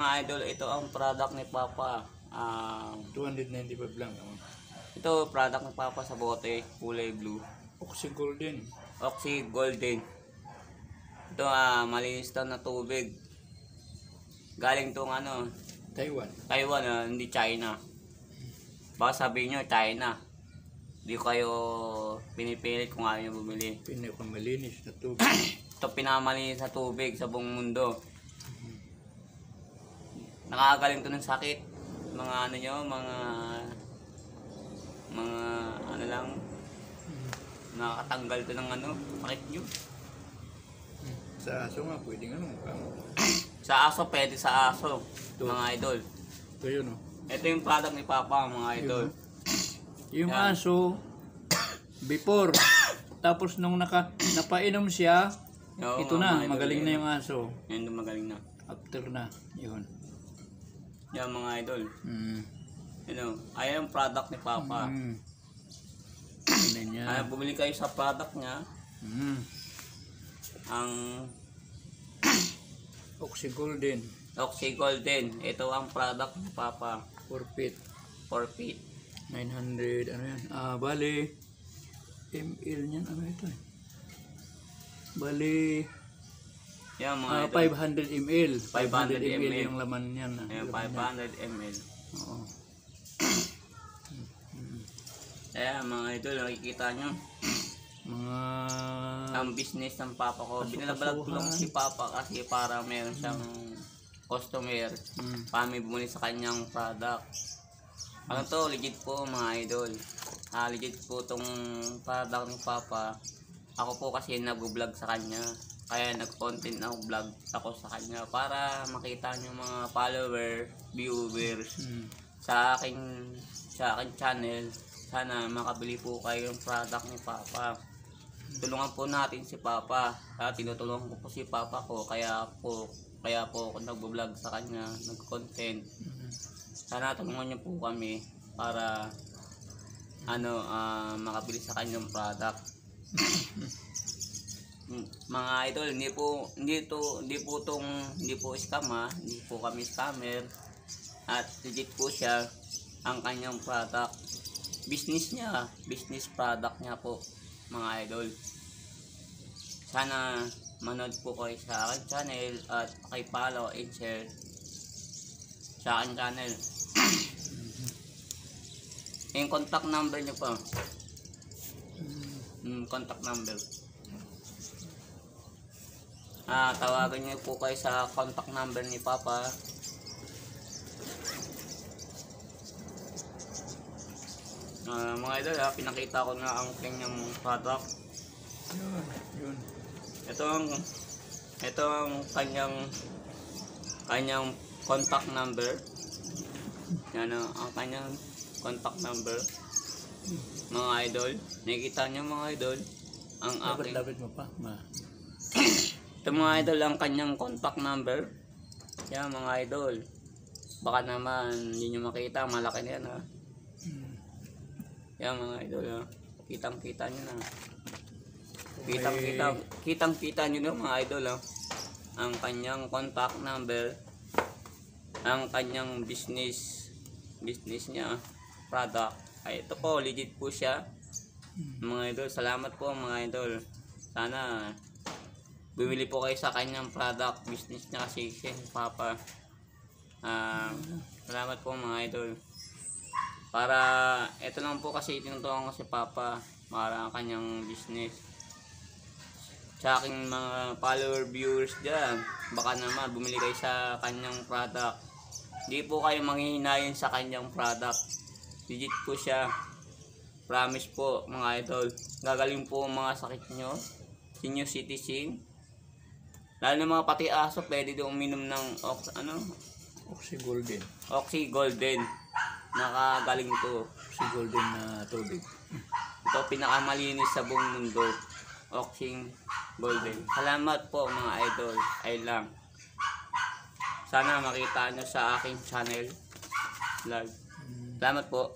Mga idol, ito ang product ni Papa. 295 lang. Ito product ni Papa sa bote, kulay blue. Oxy Golden. Oxy Golden. Ito malinis na tubig. Galing tong Taiwan, hindi China. Baka sabihin nyo China. Hindi kayo pinipilit kung ayaw nyo bumili. Pinakamalinis na tubig. Ito pinamalinis na tubig sa buong mundo. Nakakagaling to ng sakit. Mga nakakatanggal to ng sakit nyo. Sa aso nga, pwedeng Sa aso, pwede sa aso. Ito. Mga idol. Ito yun, Ito yung product ni Papa, mga idol. Yung Yan. aso, before, tapos nung napainom siya, Oo, ito mga na, idol, magaling yan. na yung aso. Yan, magaling na. After na, yun. Yan, mga idol. Mm. Ayan ang product ni Papa. Tignan niya. Bumili kayo sa product niya. Ang Oxy Golden. Oxy Golden. Ito ang product ni Papa. 4 feet. 4 feet. 900, ano yan? Bali, ml niyan, ano ito eh? Bali, Yan, mga idol. 500 ml. 500 ml yung laman niyan. Ayan, 500 ml. Oo. Ayan, mga idol, nakikita nyo. Mga Ang business ng Papa ko. Binabalag ko lang si Papa kasi para meron siyang customer. Para may bumili sa kanyang product. Ano to, legit po mga idol. Legit po tong product ni Papa. Ako po kasi nag-vlog sa kanya. Kaya nag-content na vlog ako sa kanya para makita nyo mga follower, viewers sa aking channel. Sana makabili po kayo ng product ni Papa. Tulungan po natin si Papa. Tinutulungan ko po si Papa ko kaya po ako nag-vlog sa kanya, nag-content. Sana tulungan niyo po kami para makabili sa kanyang product. Mga idol, hindi po scam hindi po kami scammer. At legit po siya ang kanyang product. Business product niya po, mga idol. Sana manood po kayo sa aking channel at pakipollow and share sa aking channel. Yung contact number niyo po. Contact number. Tawagan niyo po kayo sa contact number ni Papa. Mga idol, pinakita ko na ang kanyang product. yun. Ito ang kanyang contact number. Yan ang kanyang contact number. Mga idol, nakikita niyo mga idol ang aking. Dapat mo pa. Ito mga idol ang kanyang contact number. Yan mga idol. Baka naman hindi nyo makita, malaki na yan Yan mga idol kitang-kita nyo na. Kitang-kita nyo na mga idol ang kanyang contact number, ang kanyang business niya, product. Ito po, legit po siya. Mga idol, salamat po mga idol. Sana bumili po kayo sa kanyang product, business niya kasi si Papa. Salamat po mga idol. Para ito lang po kasi tinutukan ko si Papa para ang kanyang business. Sa aking mga follower, viewers dyan, baka naman bumili kayo sa kanyang product. Hindi po kayo manghihinayin sa kanyang product. Legit po siya. Promise po mga idol. Gagaling po ang mga sakit nyo. Senior citizen. Lalo na mga pati aso, pwede doon uminom ng Oxy Golden. Oxy Golden. Nakagaling to. Oxy Golden na tubig. Ito pinakamalinis sa buong mundo. Oxy Golden. Salamat po mga idol. Ay lang. Sana makita nyo sa aking channel vlog. Salamat po.